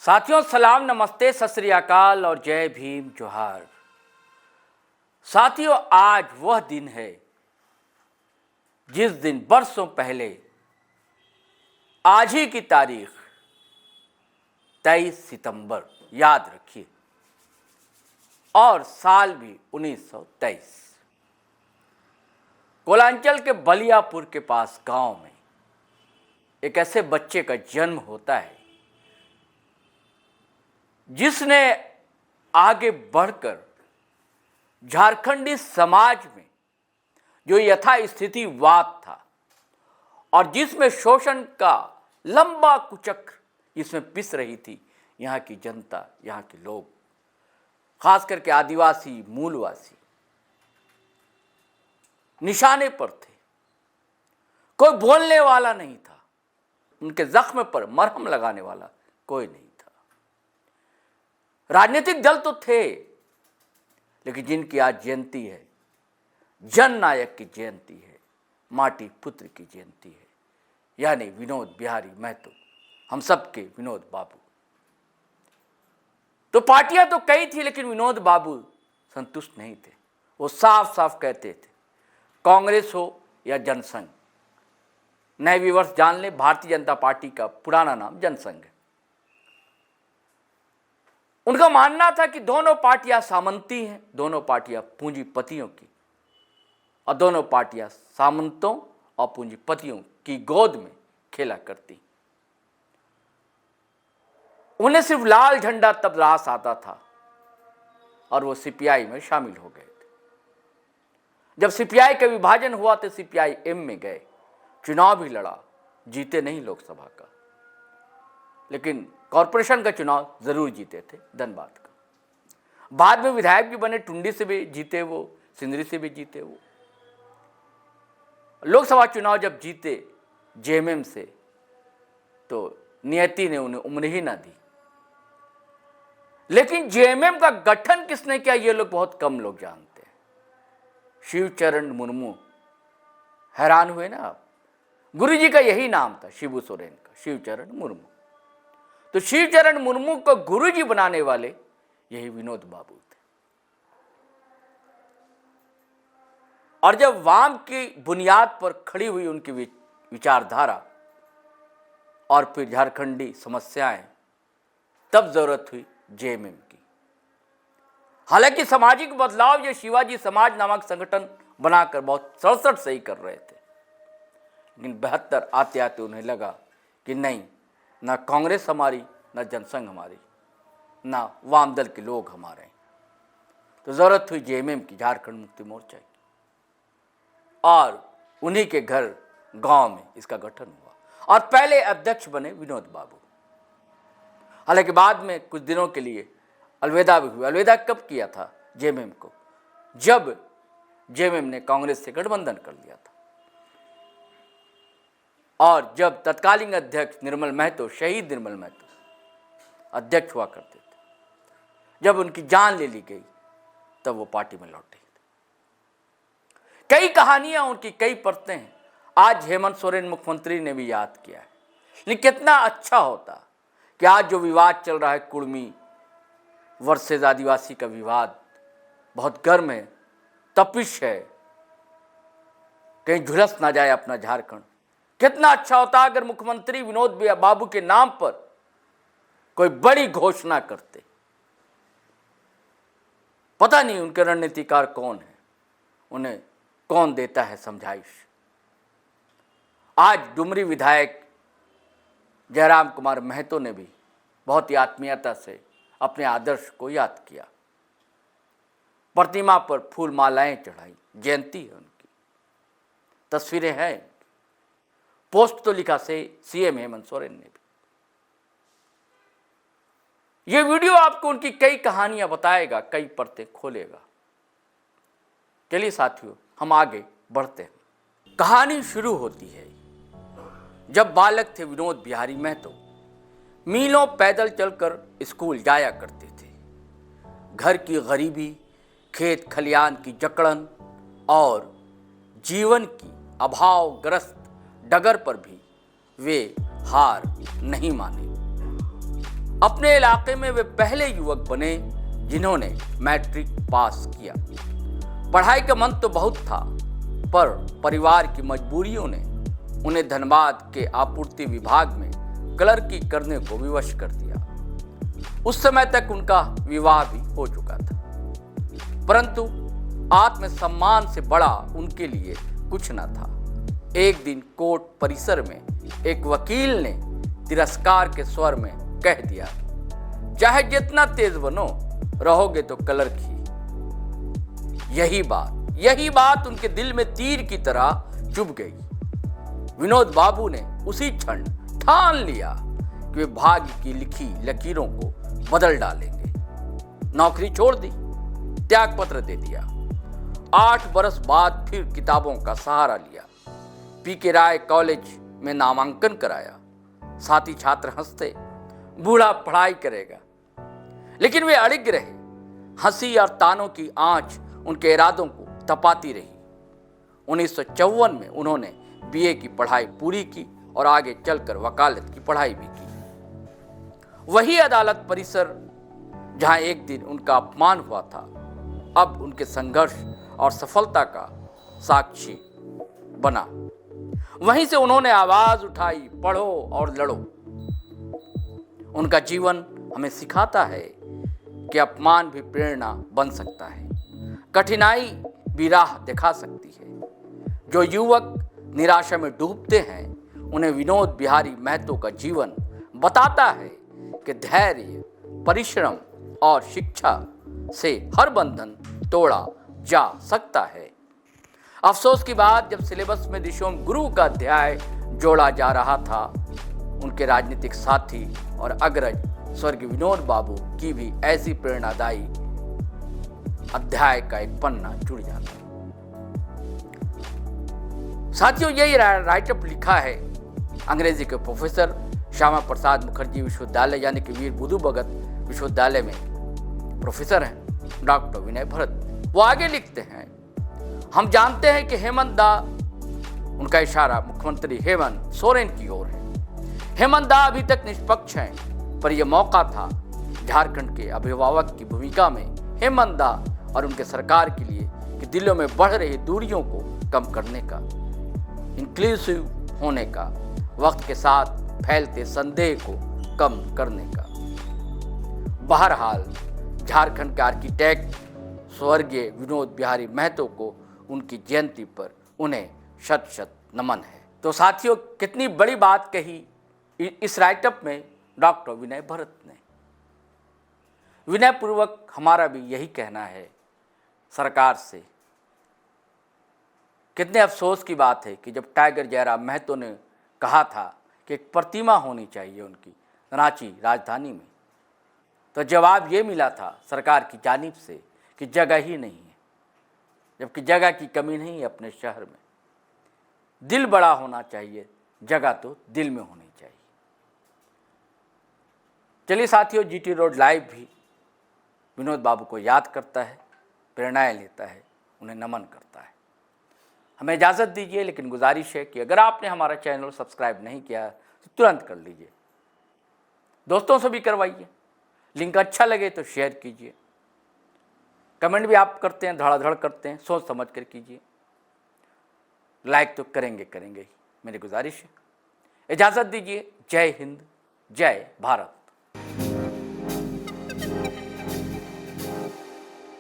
साथियों सलाम, नमस्ते, सत श्री अकाल और जय भीम जोहार। साथियों, आज वह दिन है जिस दिन बरसों पहले आज ही की तारीख 23 सितंबर याद रखिए और साल भी 1923, कोलांचल के बलियापुर के पास गांव में एक ऐसे बच्चे का जन्म होता है जिसने आगे बढ़कर झारखंडी समाज में जो यथास्थितिवाद था और जिसमें शोषण का लंबा कुचक्र जिसमें पिस रही थी यहाँ की जनता, यहाँ के लोग, खास करके आदिवासी मूलवासी निशाने पर थे। कोई बोलने वाला नहीं था, उनके जख्म पर मरहम लगाने वाला कोई नहीं था। राजनीतिक दल तो थे, लेकिन जिनकी आज जयंती है, जन नायक की जयंती है, माटी पुत्र की जयंती है, यानी विनोद बिहारी महतो, हम सब के विनोद बाबू। तो पार्टियां तो कई थी, लेकिन विनोद बाबू संतुष्ट नहीं थे। वो साफ साफ कहते थे, कांग्रेस हो या जनसंघ, नए व्यूअर्स जान ले, भारतीय जनता पार्टी का पुराना नाम जनसंघ है। उनका मानना था कि दोनों पार्टियां सामंती हैं, दोनों पार्टियां पूंजीपतियों की, और दोनों पार्टियां सामंतों और पूंजीपतियों की गोद में खेला करती। उन्हें सिर्फ लाल झंडा तब रास आता था और वो सीपीआई में शामिल हो गए थे। जब सीपीआई का विभाजन हुआ तो सीपीआई एम में गए, चुनाव भी लड़ा, जीते नहीं लोकसभा का, लेकिन कॉरपोरेशन का चुनाव जरूर जीते थे, धनबाद का। बाद में विधायक भी बने, टुंडी से भी जीते वो, सिंदरी से भी जीते वो। लोकसभा चुनाव जब जीते जेएमएम से, तो नियति ने उन्हें उम्र ही ना दी। लेकिन जेएमएम का गठन किसने किया, ये लोग बहुत कम लोग जानते हैं। शिवचरण मुर्मू। हैरान हुए ना आप? गुरुजी का यही नाम था, शिबू सोरेन का, शिवचरण मुर्मू। तो शिवचरण मुर्मू को गुरुजी बनाने वाले यही विनोद बाबू थे। और जब वाम की बुनियाद पर खड़ी हुई उनकी विचारधारा और फिर झारखंडी समस्याएं, तब जरूरत हुई जेएमएम की। हालांकि सामाजिक बदलाव ये शिवाजी समाज नामक संगठन बनाकर बहुत सड़सठ सही कर रहे थे, लेकिन 72 आते आते उन्हें लगा कि नहीं, ना कांग्रेस हमारी, ना जनसंघ हमारी, ना वाम दल के लोग हमारे हैं। तो जरूरत हुई जेएमएम की, झारखंड मुक्ति मोर्चा की, और उन्हीं के घर गांव में इसका गठन हुआ और पहले अध्यक्ष बने विनोद बाबू। हालांकि बाद में कुछ दिनों के लिए अलविदा भी हुआ। अलविदा कब किया था जेएमएम को? जब जेएमएम ने कांग्रेस से गठबंधन कर लिया था और जब तत्कालीन अध्यक्ष निर्मल महतो, शहीद निर्मल महतो अध्यक्ष हुआ करते थे, जब उनकी जान ले ली गई तब वो पार्टी में लौटे। कई कहानियां उनकी, कई परतें हैं। आज हेमंत सोरेन मुख्यमंत्री ने भी याद किया है, लेकिन कितना अच्छा होता कि आज जो विवाद चल रहा है, कुर्मी वर्सेस आदिवासी का विवाद बहुत गर्म है, तपिश है, कहीं झुलस ना जाए अपना झारखंड। कितना अच्छा होता अगर मुख्यमंत्री विनोद बाबू के नाम पर कोई बड़ी घोषणा करते। पता नहीं उनके रणनीतिकार कौन है, उन्हें कौन देता है समझाइश। आज डुमरी विधायक जयराम कुमार महतो ने भी बहुत ही आत्मीयता से अपने आदर्श को याद किया, प्रतिमा पर फूल मालाएं चढ़ाई, जयंती है उनकी, तस्वीरें हैं, पोस्ट तो लिखा से सीएम हेमंत सोरेन ने भी। ये वीडियो आपको उनकी कई कहानियां बताएगा, कई परतें खोलेगा। चलिए साथियों, हम आगे बढ़ते हैं। कहानी शुरू होती है जब बालक थे विनोद बिहारी महतो, मीलों पैदल चलकर स्कूल जाया करते थे। घर की गरीबी, खेत खलियान की जकड़न और जीवन की अभावग्रस्त डगर पर भी वे हार नहीं माने। अपने इलाके में वे पहले युवक बने जिन्होंने मैट्रिक पास किया। पढ़ाई का मन तो बहुत था, पर परिवार की मजबूरियों ने उन्हें धनबाद के आपूर्ति विभाग में क्लर्की करने को विवश कर दिया। उस समय तक उनका विवाह भी हो चुका था, परंतु आत्मसम्मान से बड़ा उनके लिए कुछ न था। एक दिन कोर्ट परिसर में एक वकील ने तिरस्कार के स्वर में कह दिया, चाहे जितना तेज बनो, रहोगे तो क्लर्क ही। यही बात उनके दिल में तीर की तरह चुभ गई। विनोद बाबू ने उसी क्षण ठान लिया कि वे भाग्य की लिखी लकीरों को बदल डालेंगे। नौकरी छोड़ दी, त्यागपत्र दे दिया। 8 बरस बाद फिर किताबों का सहारा लिया। पी.के. राय कॉलेज में नामांकन कराया। साथी छात्र हंसते, बूढ़ा पढ़ाई करेगा, लेकिन वे अड़िग रहे। हंसी और तानों की आंच उनके इरादों को तपाती रही। 1954 में उन्होंने बीए की पढ़ाई पूरी की और आगे चलकर वकालत की पढ़ाई भी की। वही अदालत परिसर जहां एक दिन उनका अपमान हुआ था, अब उनके संघर्ष और सफलता का साक्षी बना। वहीं से उन्होंने आवाज उठाई, पढ़ो और लड़ो। उनका जीवन हमें सिखाता है कि अपमान भी प्रेरणा बन सकता है, कठिनाई भी राह दिखा सकती है। जो युवक निराशा में डूबते हैं, उन्हें विनोद बिहारी महतो का जीवन बताता है कि धैर्य, परिश्रम और शिक्षा से हर बंधन तोड़ा जा सकता है। अफसोस की बात, जब सिलेबस में दिशोम गुरु का अध्याय जोड़ा जा रहा था, उनके राजनीतिक साथी और अग्रज स्वर्गीय विनोद बाबू की भी ऐसी प्रेरणादायी अध्याय का एक पन्ना जुड़ जाता। साथियों, यही राइटअप लिखा है अंग्रेजी के प्रोफेसर श्यामा प्रसाद मुखर्जी विश्वविद्यालय यानी कि वीर बुधु भगत विश्वविद्यालय में प्रोफेसर हैं डॉक्टर विनय भरत। वो आगे लिखते हैं, हम जानते हैं कि हेमंत दा, उनका इशारा मुख्यमंत्री हेमंत सोरेन की ओर है। हेमंत दा अभी तक निष्पक्ष हैं, पर यह मौका था झारखंड के अभिभावक की भूमिका में हेमंत दा और उनके सरकार के लिए कि दिलों में बढ़ रही दूरियों को कम करने का, इंक्लूसिव होने का, वक्त के साथ फैलते संदेह को कम करने का। बहरहाल झारखंड के आर्किटेक्ट स्वर्गीय विनोद बिहारी महतो को उनकी जयंती पर उन्हें शत शत नमन है। तो साथियों, कितनी बड़ी बात कही इस राइटअप में डॉक्टर विनय भरत ने। विनय पूर्वक हमारा भी यही कहना है सरकार से। कितने अफसोस की बात है कि जब टाइगर जयराम महतो ने कहा था कि एक प्रतिमा होनी चाहिए उनकी रांची राजधानी में, तो जवाब ये मिला था सरकार की जानिब से कि जगह ही नहीं है, जबकि जगह की कमी नहीं है अपने शहर में। दिल बड़ा होना चाहिए, जगह तो दिल में होनी चाहिए। चलिए साथियों, जीटी रोड लाइव भी विनोद बाबू को याद करता है, प्रेरणाएं लेता है, उन्हें नमन करता है। हमें इजाज़त दीजिए, लेकिन गुजारिश है कि अगर आपने हमारा चैनल सब्सक्राइब नहीं किया तो तुरंत कर लीजिए, दोस्तों से भी करवाइए, लिंक अच्छा लगे तो शेयर कीजिए, कमेंट भी आप करते हैं, धड़ाधड़ करते हैं, सोच समझ कर कीजिए, लाइक तो करेंगे ही, मेरी गुजारिश है। इजाज़त दीजिए। जय हिंद, जय भारत।